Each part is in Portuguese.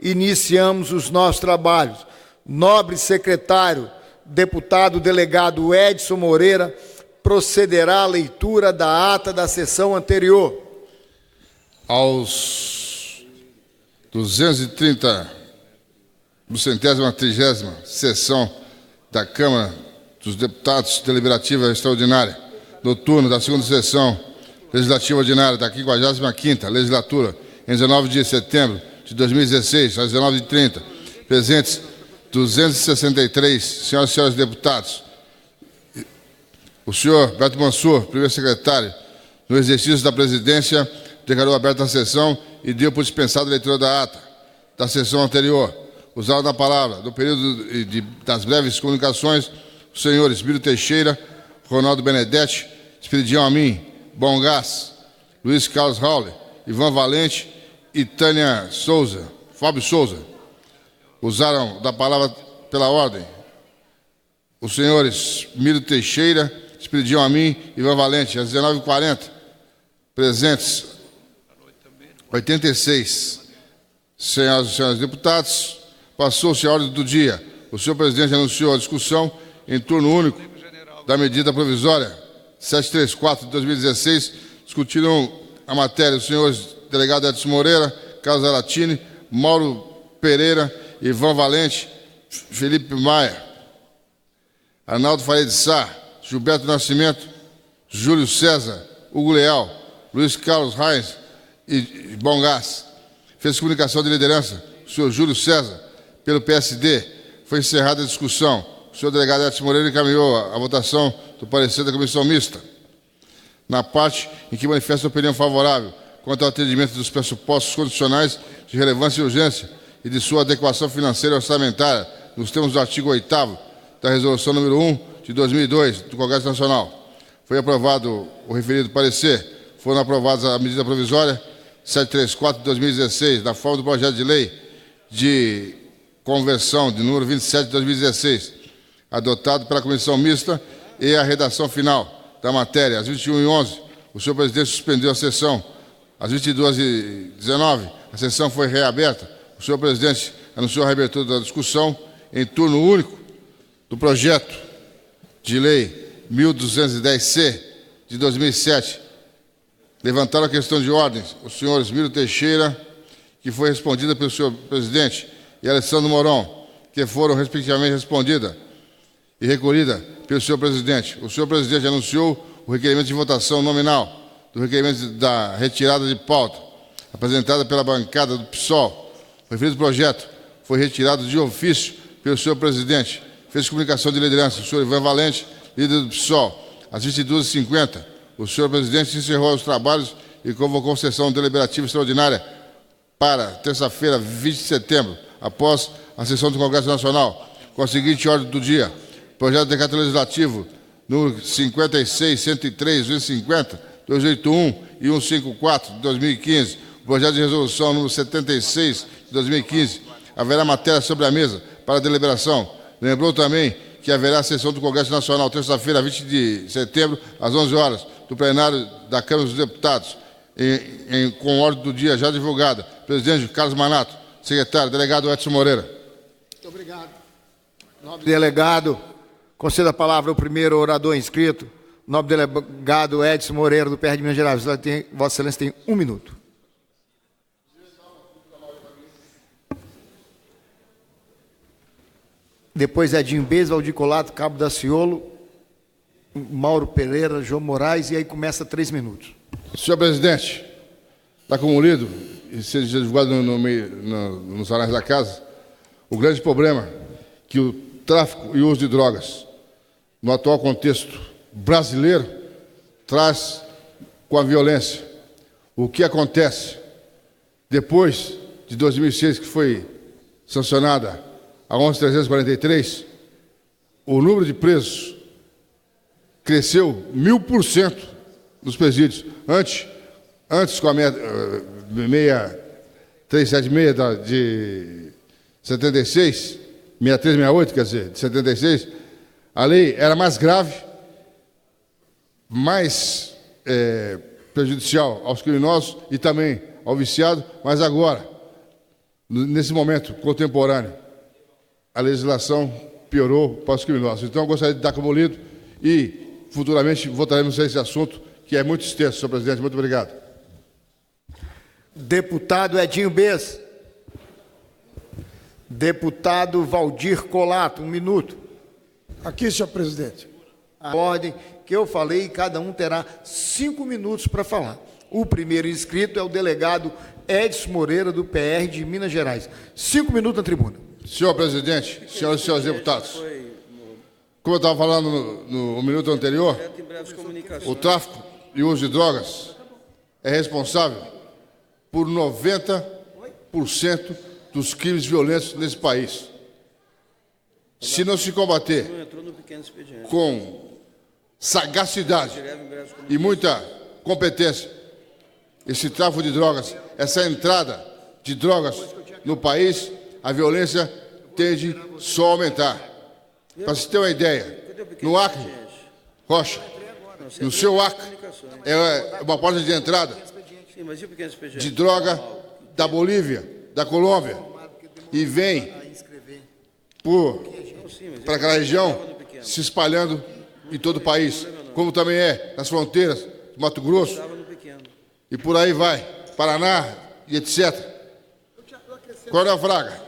iniciamos os nossos trabalhos. Nobre secretário, deputado delegado Edson Moreira, procederá à leitura da ata da sessão anterior. Aos 230 do 130ª sessão da Câmara dos Deputados Deliberativa Extraordinária, noturno da segunda sessão legislativa ordinária da 55ª legislatura, em 19 de setembro de 2016, às 19h30, presentes 263 senhoras e senhores deputados. O senhor Beto Mansur, primeiro secretário, no exercício da presidência, declarou aberta a sessão e deu por dispensada a leitura da ata da sessão anterior. Usaram da palavra, no período das breves comunicações, os senhores Miro Teixeira, Ronaldo Benedetti, Esperidião Amin, Bom Gás, Luiz Carlos Raule, Ivan Valente e Tânia Souza, Fábio Souza. Usaram da palavra pela ordem os senhores Miro Teixeira, Esperidião Amin e Ivan Valente, às 19h40, presentes 86 senhoras e senhores deputados. Passou-se a ordem do dia. O senhor presidente anunciou a discussão em turno único da medida provisória 734 de 2016. Discutiram a matéria os senhores delegado Edson Moreira, Carlos Aratini, Mauro Pereira, Ivan Valente, Felipe Maia, Arnaldo Faria de Sá, Gilberto Nascimento, Júlio César, Hugo Leal, Luiz Carlos Reis e Bom Gás. Fez comunicação de liderança o senhor Júlio César, pelo PSD. Foi encerrada a discussão. O senhor delegado Edson Moreira encaminhou a votação do parecer da comissão mista, na parte em que manifesta opinião favorável quanto ao atendimento dos pressupostos condicionais de relevância e urgência e de sua adequação financeira e orçamentária, nos termos do artigo 8º da Resolução número 1 de 2002 do Congresso Nacional. Foi aprovado o referido parecer. Foram aprovadas a medida provisória 734 de 2016, na forma do projeto de lei de conversão de número 27 de 2016, adotado pela comissão mista, e a redação final da matéria. Às 21h11, o senhor presidente suspendeu a sessão. Às 22h19, a sessão foi reaberta. O senhor presidente anunciou a reabertura da discussão em turno único do projeto de lei 1210-C de 2007. Levantaram a questão de ordem os senhores Miro Teixeira, que foi respondida pelo senhor presidente, e Alessandro Moron, que foram respectivamente respondida e recolhida pelo senhor presidente. O senhor presidente anunciou o requerimento de votação nominal do requerimento da retirada de pauta, apresentada pela bancada do PSOL. O referido projeto foi retirado de ofício pelo senhor presidente. Fez comunicação de liderança o senhor Ivan Valente, líder do PSOL. Às 22h50, o senhor presidente encerrou os trabalhos e convocou sessão deliberativa extraordinária para terça-feira, 20 de setembro, após a sessão do Congresso Nacional, com a seguinte ordem do dia: projeto de decreto legislativo número 56, 103, 250, 281 e 154 de 2015, o projeto de resolução número 76 de 2015. Haverá matéria sobre a mesa para deliberação. Lembrou também que haverá sessão do Congresso Nacional terça-feira, 20 de setembro, às 11 horas, do plenário da Câmara dos Deputados, com ordem do dia já divulgada. Presidente Carlos Manato, secretário, delegado Edson Moreira. Muito obrigado. Nobre delegado, conceda a palavra ao primeiro orador inscrito, nobre delegado Edson Moreira, do PR de Minas Gerais. Vossa Excelência tem 1 minuto. Depois Edinho Bez, Valdir Colato, Cabo Daciolo, Mauro Pereira, João Moraes, e aí começa 3 minutos. Senhor presidente, está como lido e seja divulgado nos anais da casa o grande problema que o tráfico e o uso de drogas, no atual contexto brasileiro, traz com a violência. O que acontece depois de 2006, que foi sancionada a 11.343, o número de presos cresceu 1000% nos presídios. Antes com a 6376 de 76, 6368, quer dizer, de 76, a lei era mais grave, mais prejudicial aos criminosos e também ao viciado, mas agora, nesse momento contemporâneo, a legislação piorou para os criminosos. Então, eu gostaria de dar como lido e, futuramente, votaremos esse assunto, que é muito extenso, senhor presidente. Muito obrigado. Deputado Edinho Bez. Deputado Valdir Colato, 1 minuto. Aqui, senhor presidente. A ordem que eu falei, cada um terá 5 minutos para falar. O primeiro inscrito é o delegado Edson Moreira, do PR de Minas Gerais. 5 minutos na tribuna. Senhor presidente, senhoras e senhores deputados, como eu estava falando no minuto anterior, o tráfico e o uso de drogas é responsável por 90% dos crimes violentos nesse país. Se não se combater com sagacidade e muita competência esse tráfico de drogas, essa entrada de drogas no país, a violência tende só a aumentar. Para se ter uma ideia, no Acre, Rocha, no seu Acre, é uma porta de entrada de droga da Bolívia, da Colômbia, e vem para aquela região se espalhando em todo o país, como também é nas fronteiras de Mato Grosso, e por aí vai, Paraná e etc. Coronel Fraga,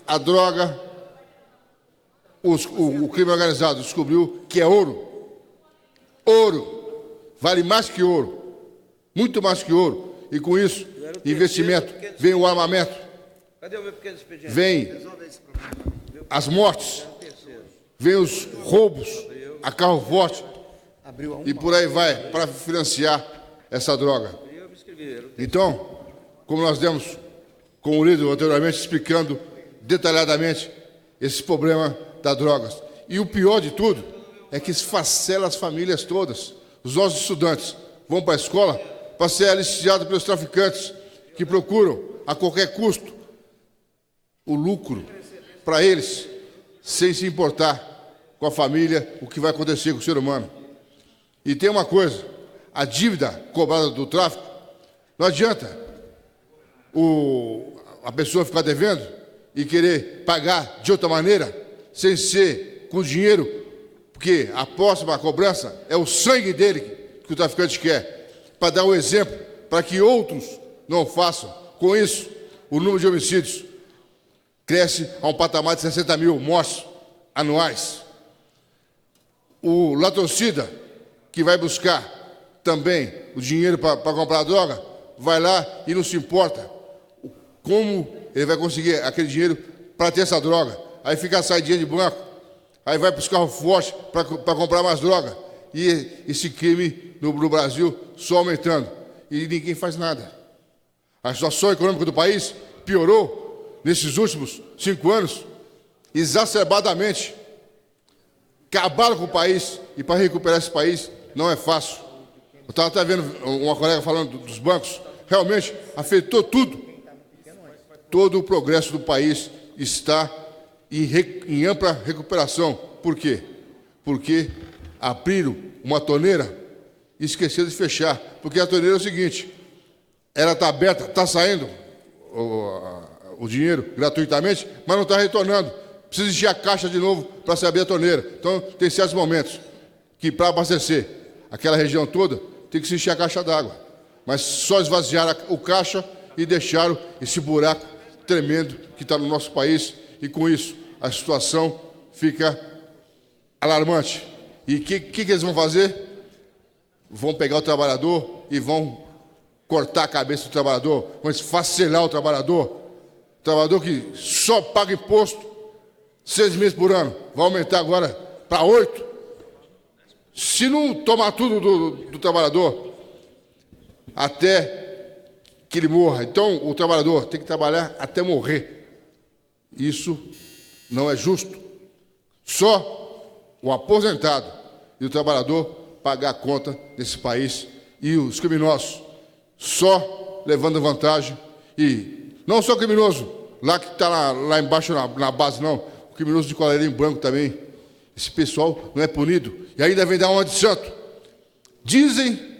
a droga, o crime organizado descobriu que é ouro. Ouro vale mais que ouro, muito mais que ouro. E com isso, investimento, vem o armamento, vem as mortes, vem os roubos a carro forte, e por aí vai, para financiar essa droga. Então, como nós demos com o líder anteriormente, explicando detalhadamente esse problema das drogas. E o pior de tudo é que esfacela as famílias todas. Os nossos estudantes vão para a escola para ser aliciados pelos traficantes que procuram, a qualquer custo, o lucro para eles, sem se importar com a família, o que vai acontecer com o ser humano. E tem uma coisa, a dívida cobrada do tráfico, não adianta a pessoa ficar devendo e querer pagar de outra maneira, sem ser com dinheiro, porque a próxima cobrança é o sangue dele que o traficante quer, para dar um exemplo, para que outros não façam. Com isso, o número de homicídios cresce a um patamar de 60 mil mortes anuais. O latrocida, que vai buscar também o dinheiro para comprar a droga, vai lá e não se importa como ele vai conseguir aquele dinheiro para ter essa droga. Aí fica a saidinha de banco, aí vai para os carros fortes para comprar mais droga. E esse crime no Brasil só aumentando. E ninguém faz nada. A situação econômica do país piorou nesses últimos 5 anos, exacerbadamente. Acabaram com o país, e para recuperar esse país não é fácil. Eu estava até vendo uma colega falando dos bancos, realmente afetou tudo. Todo o progresso do país está em ampla recuperação. Por quê? Porque abriram uma torneira e esqueceram de fechar. Porque a torneira é o seguinte, ela está aberta, está saindo o dinheiro gratuitamente, mas não está retornando. Precisa encher a caixa de novo para se abrir a torneira. Então, tem certos momentos que, para abastecer aquela região toda, tem que se encher a caixa d'água. Mas só esvaziaram o caixa e deixaram esse buraco tremendo que está no nosso país. E, com isso, a situação fica alarmante. E o que eles vão fazer? Vão pegar o trabalhador e vão cortar a cabeça do trabalhador, vão esfacelar o trabalhador que só paga imposto 6 meses por ano, vai aumentar agora para 8. Se não tomar tudo do trabalhador, até que ele morra. Então, o trabalhador tem que trabalhar até morrer. Isso não é justo. Só o aposentado e o trabalhador pagar a conta desse país, e os criminosos só levando vantagem. E não só criminoso lá que está lá embaixo na base, não. O criminoso de colarinho branco também. Esse pessoal não é punido e ainda vem dar uma de santo. Dizem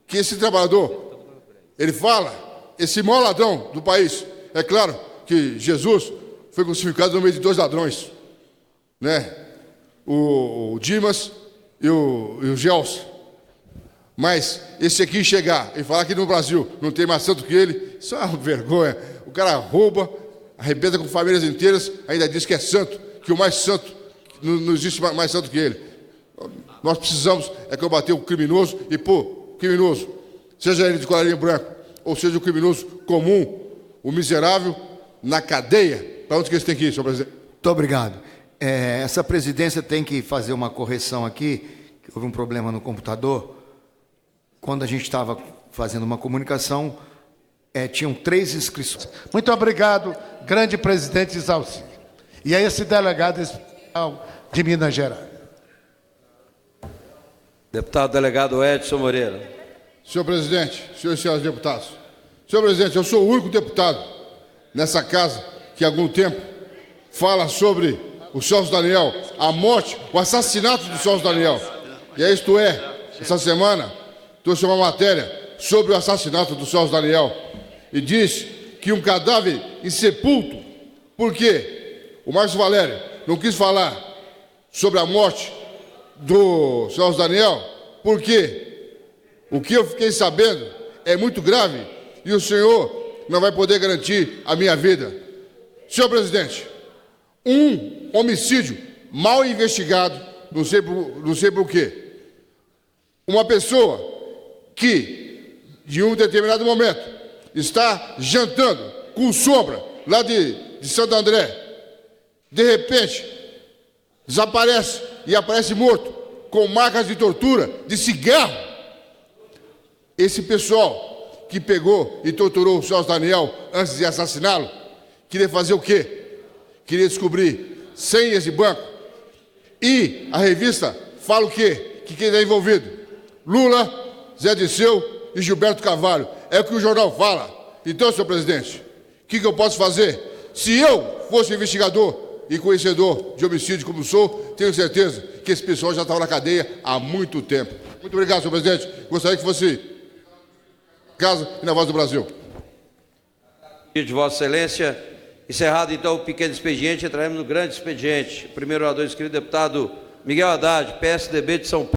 que esse trabalhador, ele fala, esse maior ladrão do país, é claro que Jesus foi crucificado no meio de dois ladrões, né? O Dimas e o Gelson. Mas esse aqui chegar e falar que no Brasil não tem mais santo que ele, isso é uma vergonha. O cara rouba, arrebenta com famílias inteiras, ainda diz que é santo, que o mais santo, não existe mais santo que ele. Nós precisamos combater o criminoso e pôr criminoso, seja ele de colarinho branco, ou seja o criminoso comum, o miserável, na cadeia. Para onde que eles têm que ir, senhor presidente? Muito obrigado. Essa presidência tem que fazer uma correção aqui, que houve um problema no computador. Quando a gente estava fazendo uma comunicação, tinham 3 inscrições. Muito obrigado, grande presidente Isalci. E a esse delegado especial de Minas Gerais. Deputado delegado Edson Moreira. Senhor presidente, senhores e senhores deputados. Senhor presidente, eu sou o único deputado nessa casa que há algum tempo fala sobre o Celso Daniel, a morte, o assassinato do Celso Daniel. E isto essa semana, trouxe uma matéria sobre o assassinato do Celso Daniel e diz que um cadáver insepulto, porque o Márcio Valério não quis falar sobre a morte do Celso Daniel, porque o que eu fiquei sabendo é muito grave e o senhor não vai poder garantir a minha vida. Senhor presidente, um homicídio mal investigado, não sei por quê. Uma pessoa que, de um determinado momento, está jantando com sombra lá de Santo André, de repente, desaparece e aparece morto, com marcas de tortura, de cigarro. Esse pessoal que pegou e torturou o Celso Daniel antes de assassiná-lo, queria fazer o quê? Queria descobrir senhas de banco. E a revista fala o quê? Que quem está envolvido? Lula, Zé Disseu e Gilberto Carvalho. É o que o jornal fala. Então, senhor presidente, o que eu posso fazer? Se eu fosse investigador e conhecedor de homicídio como sou, tenho certeza que esse pessoal já estava na cadeia há muito tempo. Muito obrigado, senhor presidente. Gostaria que fosse casa e na Voz do Brasil. De Vossa Excelência, encerrado então o pequeno expediente, entraremos no grande expediente. Primeiro orador inscrito, deputado Miguel Haddad, PSDB de São Paulo.